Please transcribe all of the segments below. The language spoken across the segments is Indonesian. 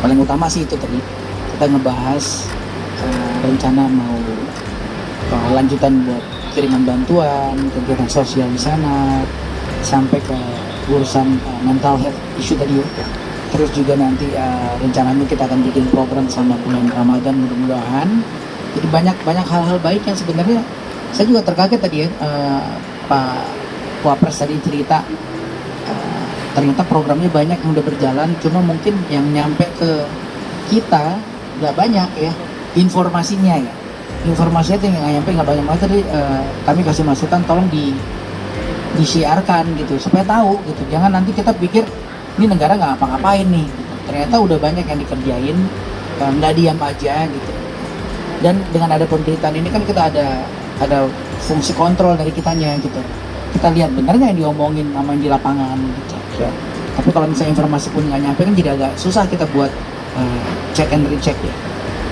paling utama sih itu tadi kita ngebahas rencana mau lanjutan buat kiriman bantuan, kegiatan sosial di sana, sampai ke urusan mental health issue tadi ya. Terus juga nanti rencananya kita akan bikin program sama bulan Ramadan mudah-mudahan. Jadi banyak hal-hal baik yang sebenarnya saya juga terkaget tadi ya, Pak Wapres tadi cerita ternyata programnya banyak yang udah berjalan, cuma mungkin yang nyampe ke kita nggak banyak ya informasinya ya. Informasinya itu yang nggak nyampe nggak banyak banget. Tadi kami kasih masukan tolong disiarkan gitu supaya tahu gitu. Jangan nanti kita pikir ini negara nggak ngapa-ngapain nih. Ternyata udah banyak yang dikerjain, nggak diam aja gitu. Dan dengan ada pemberitaan ini kan kita ada fungsi kontrol dari kitanya gitu. Kita lihat benar nggak yang diomongin sama yang di lapangan gitu. Ya. Tapi kalau misalnya informasi pun nggak nyampe kan jadi agak susah kita buat check and recheck ya.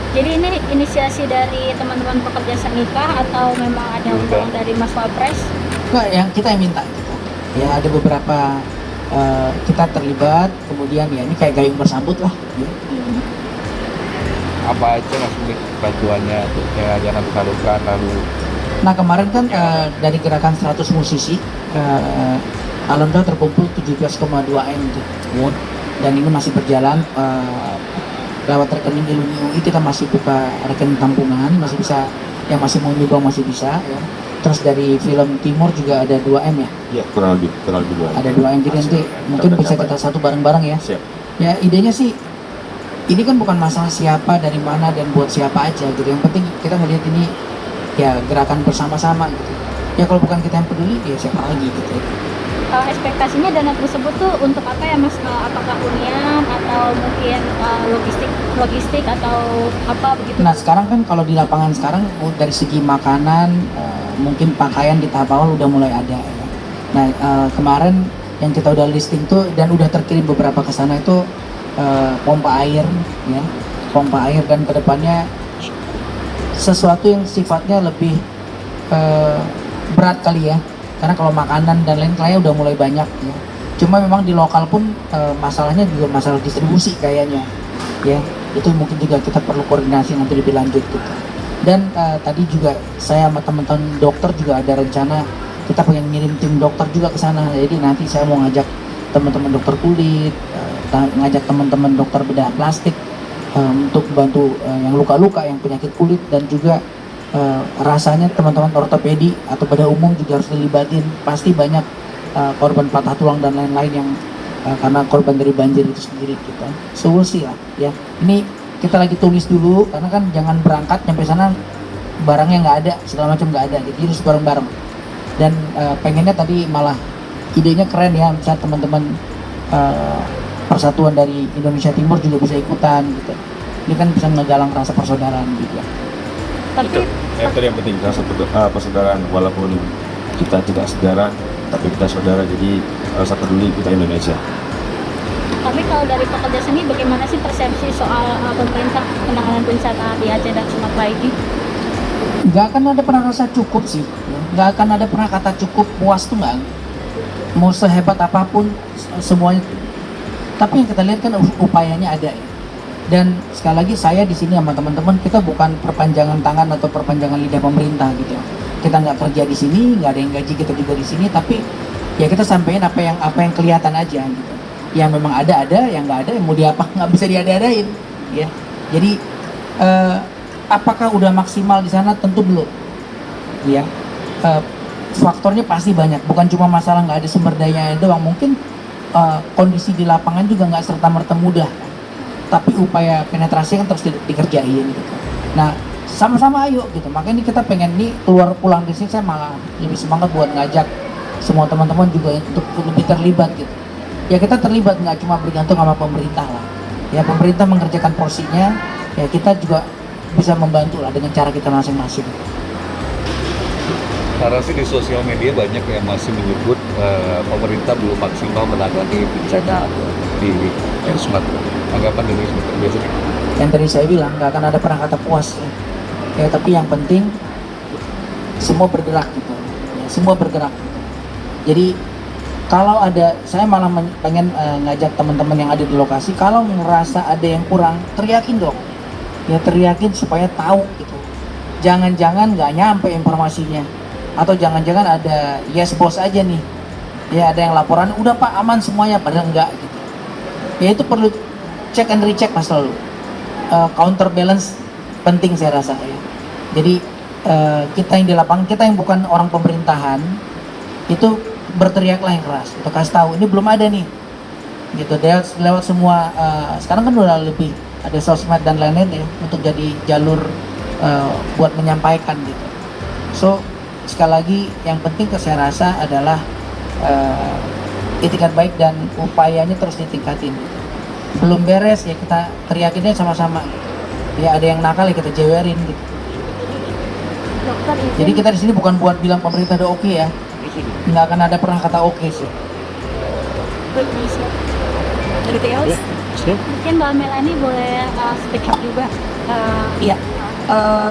Jadi ini inisiasi dari teman-teman pekerja seni kah atau memang ada undangan dari Mas Wapres? Enggak, yang kita yang minta gitu. Ya ada beberapa kita terlibat, kemudian ya ini kayak gayung bersambut lah ya. Apa aja Mas Nik bantuannya untuk yang jangan luka-luka lalu? Nah kemarin kan dari gerakan 100 musisi alhamdulillah terkumpul 17,2 M gitu. Dan ini masih berjalan lewat rekening Iluni UI, kita masih buka rekening tampungan, masih bisa yang masih mau nyumbang masih bisa ya. Terus dari film Timur juga ada 2M ya? Iya, kurang lebih 2. Ada 2M, jadi nanti mungkin bisa kita satu bareng-bareng ya. Siap. Ya idenya sih ini kan bukan masalah siapa dari mana dan buat siapa aja gitu. Yang penting kita melihat ini ya gerakan bersama-sama gitu. Ya kalau bukan kita yang peduli ya siapa lagi gitu. Ekspektasinya dana tersebut tuh untuk apa ya Mas? Apakah hunian atau mungkin logistik atau apa begitu? Nah sekarang kan kalau di lapangan sekarang dari segi makanan mungkin pakaian di tahap awal udah mulai ada ya. Nah kemarin yang kita udah listing tuh dan udah terkirim beberapa ke sana itu pompa air ya, pompa air, dan kedepannya sesuatu yang sifatnya lebih berat kali ya, karena kalau makanan dan lain kayaknya udah mulai banyak ya. Cuma memang di lokal pun masalahnya juga masalah distribusi kayaknya ya, itu mungkin juga kita perlu koordinasi nanti lebih lanjut gitu. Dan tadi juga saya sama teman-teman dokter juga ada rencana kita pengen ngirim tim dokter juga ke sana. Jadi nanti saya mau ngajak teman-teman dokter kulit, ngajak teman-teman dokter bedah plastik untuk bantu yang luka-luka, yang penyakit kulit, dan juga rasanya teman-teman ortopedi atau bedah umum juga harus dilibatin. Pasti banyak korban patah tulang dan lain-lain yang karena korban dari banjir itu sendiri gitu. So we'll see lah ya. Ini kita lagi tulis dulu karena kan jangan berangkat nyampe sana barangnya nggak ada, segala macam nggak ada. Jadi harus bareng-bareng. Dan pengennya tadi malah idenya keren ya, misalnya teman-teman persatuan dari Indonesia Timur juga bisa ikutan gitu. Ini kan bisa ngegalang rasa persaudaraan juga. Tapi Yang tadi yang penting rasa persaudaraan, walaupun kita tidak saudara, tapi kita saudara. Jadi rasa peduli kita Indonesia. Tapi kalau dari pekerja seni bagaimana sih persepsi soal pemerintah penanganan bencana di Aceh dan Sumatera ini? Nggak akan ada pernah rasa cukup sih, nggak akan ada pernah kata cukup, puas tuh nggak. Mau sehebat apapun semuanya, tapi yang kita lihat kan upayanya ada ya. Dan sekali lagi saya di sini sama teman-teman, kita bukan perpanjangan tangan atau perpanjangan lidah pemerintah gitu. Kita nggak kerja di sini, nggak ada yang gaji kita juga di sini, tapi ya kita sampaikan apa yang kelihatan aja gitu. Yang memang ada, yang nggak ada, yang mau diapa nggak bisa diada-adain ya. Jadi apakah udah maksimal di sana? Tentu belum ya. Faktornya pasti banyak, bukan cuma masalah nggak ada sumber dayanya doang, mungkin kondisi di lapangan juga nggak serta-merta mudah, tapi upaya penetrasi kan terus dikerjain gitu. Nah sama-sama ayo gitu, makanya ini kita pengen nih pulang di sini saya malah lebih semangat buat ngajak semua teman-teman juga untuk lebih terlibat gitu. Ya kita terlibat, nggak cuma bergantung sama pemerintah lah ya, pemerintah mengerjakan porsinya, ya kita juga bisa membantu lah dengan cara kita masing-masing. Karena sih di sosial media banyak yang masih menyebut pemerintah belum maksimal menangani bencana di Sumatera. Anggapan dari Sumatera biasanya? Yang tadi saya bilang nggak akan ada pernah kata puas ya, tapi yang penting semua bergerak gitu ya, semua bergerak gitu. Jadi Kalau ada, saya malah pengen ngajak teman-teman yang ada di lokasi, kalau ngerasa ada yang kurang, teriakin dong. Ya teriakin supaya tahu gitu. Jangan-jangan nggak nyampe informasinya. Atau jangan-jangan ada yes bos aja nih. Ya ada yang laporan, udah Pak aman semuanya, padahal enggak gitu. Ya itu perlu check and recheck mas selalu. Counterbalance penting saya rasa ya. Jadi kita yang di lapangan, kita yang bukan orang pemerintahan, itu berteriaklah yang keras untuk kasih tahu ini belum ada nih gitu. Lewat semua sekarang kan udah lebih ada sosmed dan lain-lain ya untuk jadi jalur buat menyampaikan gitu. So sekali lagi yang penting saya rasa adalah itikat baik dan upayanya terus ditingkatin. Belum beres ya kita teriakinnya sama-sama ya, ada yang nakal ya kita jewerin gitu. Dokter izin. Jadi kita di sini bukan buat bilang pemerintah udah oke ya, nggak akan ada pernah kata oke sih. Anything else? Mungkin Mbak Melani boleh speak up juga. Iya.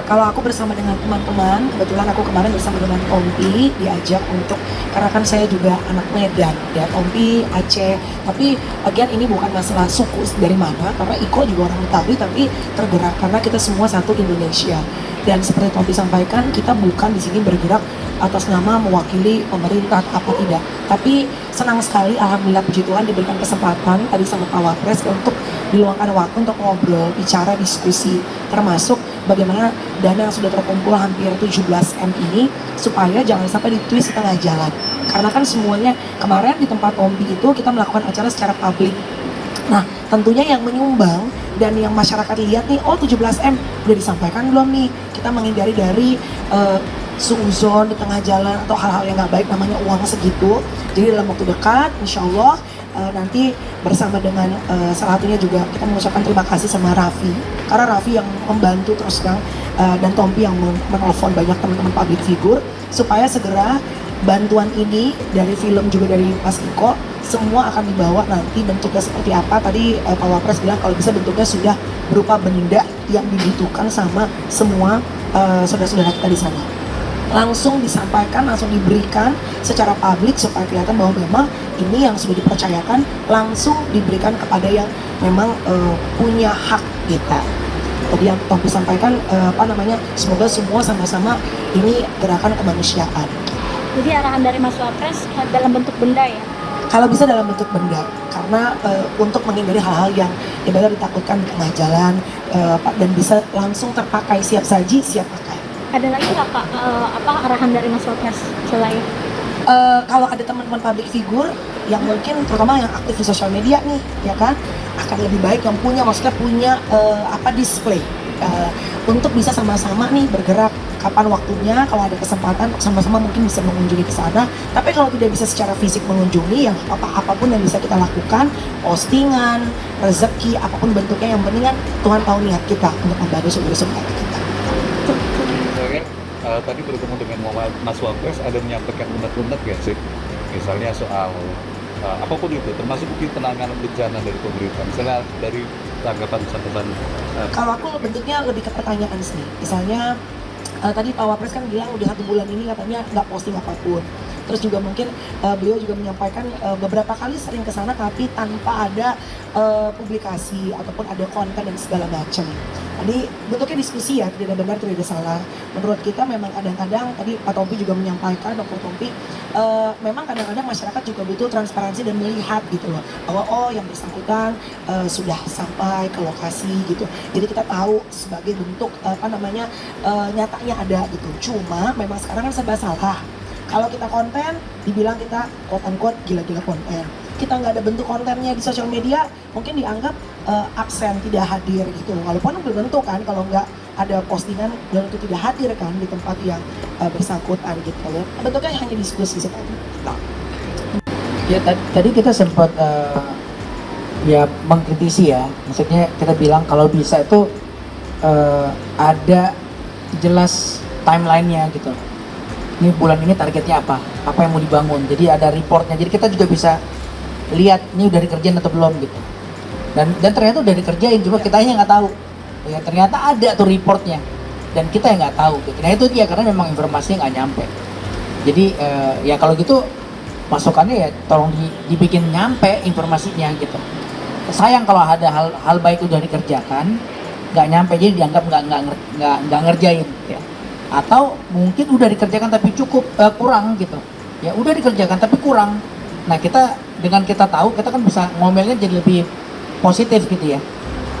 Kalau aku bersama dengan teman-teman, kebetulan aku kemarin bersama dengan Tompi diajak untuk, karena kan saya juga anak Medan ya, Tompi Aceh, tapi again ini bukan masalah suku dari mana, karena Iko juga orang Betawi, tapi tergerak karena kita semua satu Indonesia. Dan seperti Tompi sampaikan, kita bukan di sini bergerak atas nama mewakili pemerintah apa tidak, tapi senang sekali alhamdulillah puji Tuhan diberikan kesempatan tadi sama Pak Wapres untuk diluangkan waktu untuk ngobrol, bicara, diskusi, termasuk bagaimana dana yang sudah terkumpul hampir 17M ini supaya jangan sampai ditwist di tengah jalan. Karena kan semuanya kemarin di tempat Tompi itu kita melakukan acara secara publik. Nah, tentunya yang menyumbang dan yang masyarakat lihat nih, oh 17M udah disampaikan belum nih? Kita menghindari dari suuzon di tengah jalan atau hal-hal yang nggak baik, namanya uang segitu. Jadi dalam waktu dekat, insya Allah nanti bersama dengan salah satunya juga kita mengucapkan terima kasih sama Raffi, karena Raffi yang membantu terus terang dan Tompi yang menelpon banyak teman-teman public figure supaya segera bantuan ini dari film juga dari Mas Iko semua akan dibawa nanti bentuknya seperti apa. Tadi Pak Wapres bilang kalau bisa bentuknya sudah berupa benda yang dibutuhkan sama semua saudara-saudara kita di sana. Langsung disampaikan, langsung diberikan secara publik supaya kelihatan bahwa memang ini yang sudah dipercayakan langsung diberikan kepada yang memang punya hak kita. Tadi yang Tompi sampaikan semoga semua sama-sama ini gerakan kemanusiaan. Jadi arahan dari Mas Wapres dalam bentuk benda ya? Kalau bisa dalam bentuk benda, karena untuk menghindari hal-hal yang ibarat ditakutkan di tengah jalan dan bisa langsung terpakai, siap saji, siap pakai. Ada lagi nggak Pak arahan dari Mas Wapres selain? Kalau ada teman-teman public figure yang mungkin terutama yang aktif di sosial media nih, ya kan, akan lebih baik yang punya, maksudnya punya display untuk bisa sama-sama nih bergerak kapan waktunya, kalau ada kesempatan sama-sama mungkin bisa mengunjungi ke sana. Tapi kalau tidak bisa secara fisik mengunjungi, yang apapun yang bisa kita lakukan, postingan, rezeki, apapun bentuknya, yang penting kan Tuhan tahu niat kita untuk membantu saudara-saudara kita. Tadi bertemu dengan Mas Wapres, ada menyampaikan unek-unek ya sih, misalnya soal apapun itu, termasuk mungkin penanganan bencana dari pemerintah, misalnya dari tanggapan catatan. Kalau aku bentuknya lebih ke pertanyaan sih, misalnya tadi Pak Wapres kan bilang udah 1 bulan ini katanya nggak posting apapun. Terus juga mungkin beliau juga menyampaikan beberapa kali sering ke sana tapi tanpa ada publikasi ataupun ada konten dan segala macam. Jadi bentuknya diskusi ya, tidak ada benar, tidak ada salah. Menurut kita memang kadang-kadang tadi Pak Tompi juga menyampaikan, Dr. Tompi, memang kadang-kadang masyarakat juga butuh transparansi dan melihat gitu loh, bahwa oh yang bersangkutan sudah sampai ke lokasi gitu. Jadi kita tahu sebagai bentuk nyatanya ada gitu. Cuma memang sekarang kan serba salah. Kalau kita konten, dibilang kita quote-unquote gila-gila konten. Kita nggak ada bentuk kontennya di sosial media, mungkin dianggap absen, tidak hadir gitu. Walaupun belum tentu kan, kalau nggak ada postingan, belum tentu tidak hadir kan di tempat yang bersangkutan gitu. Bentuknya hanya diskusi seperti itu. Ya tadi kita sempat ya mengkritisi ya, maksudnya kita bilang kalau bisa itu ada jelas timelinenya gitu. Ini bulan ini targetnya apa yang mau dibangun, jadi ada reportnya, jadi kita juga bisa lihat ini udah dikerjain atau belum gitu. Dan ternyata udah dikerjain, cuma kita yang nggak tahu. Ya ternyata ada tuh reportnya dan kita yang nggak tahu gitu. Nah itu dia, karena memang informasinya nggak nyampe. Jadi ya kalau gitu masukannya ya tolong dibikin nyampe informasinya gitu. Sayang kalau ada hal baik udah dikerjakan nggak nyampe, jadi dianggap nggak ngerjain ya. Atau mungkin udah dikerjakan tapi kurang gitu ya, udah dikerjakan tapi kurang. Nah kita dengan kita tahu, kita kan bisa ngomelnya jadi lebih positif gitu ya.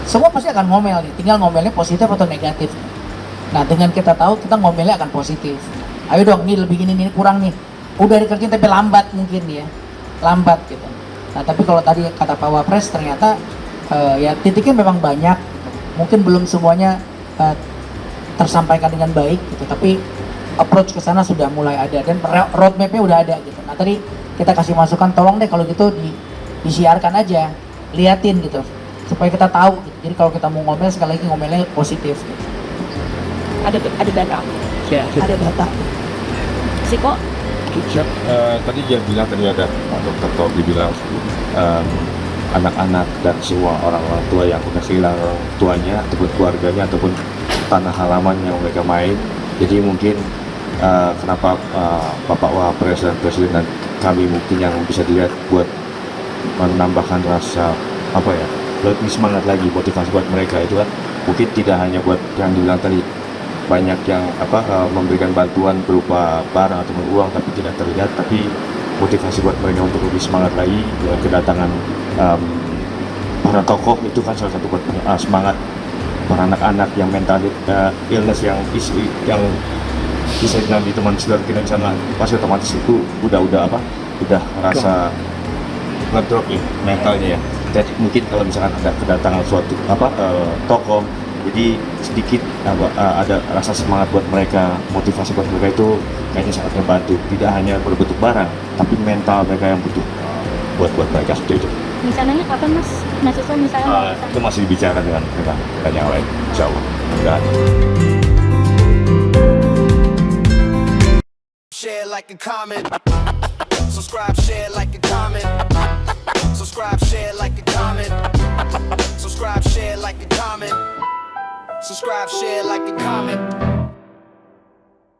Semua pasti akan ngomel nih, tinggal ngomelnya positif atau negatif. Nah dengan kita tahu, kita ngomelnya akan positif. Ayo dong, ini lebih ini kurang nih, udah dikerjain tapi lambat mungkin ya, lambat gitu. Nah tapi kalau tadi kata Pak Wapres ternyata ya titiknya memang banyak gitu. Mungkin belum semuanya tersampaikan dengan baik gitu, tapi approach ke sana sudah mulai ada dan roadmapnya udah ada gitu. Nah tadi kita kasih masukan, tolong deh kalau gitu disiarkan aja, liatin gitu supaya kita tahu gitu. Jadi kalau kita mau ngomel, sekali lagi ngomelnya positif gitu. Ada data, Ya. ada data. Siko, Tadi dia bilang, tadi ada Pak Dr. Tobi bilang anak-anak dan semua orang tua yang udah kehilangan orang tuanya ataupun keluarganya ataupun tanah halaman yang mereka main. Jadi mungkin kenapa Bapak Wapres dan Presiden dan kami mungkin yang bisa dilihat buat menambahkan rasa apa ya, lebih semangat lagi, motivasi buat mereka itu kan mungkin tidak hanya buat yang dibilang tadi banyak yang memberikan bantuan berupa barang ataupun uang tapi tidak terlihat, tapi motivasi buat mereka untuk lebih semangat lagi dengan kedatangan para tokoh itu kan salah satu buat semangat para anak-anak yang mental illness yang bisa dibilang di teman saudara kita di sana, pasti otomatis itu udah rasa ngedrop ya mentalnya ya. Jadi mungkin kalau misalkan ada kedatangan suatu tokoh, jadi sedikit ada rasa semangat buat mereka, motivasi buat mereka itu kayaknya sangat membantu. Tidak hanya berbentuk barang, tapi mental mereka yang butuh buat mereka seperti itu. misalnya kapan Mas? Mahasiswa misalnya Itu masih dibicarakan dengan mereka dan yang lain, insya Allah. Mudah-mudahan. Share, like, and comment. Subscribe, share, like, and comment. Subscribe, share, like, and comment. Subscribe, share, like, and comment. Subscribe, share, like, and comment.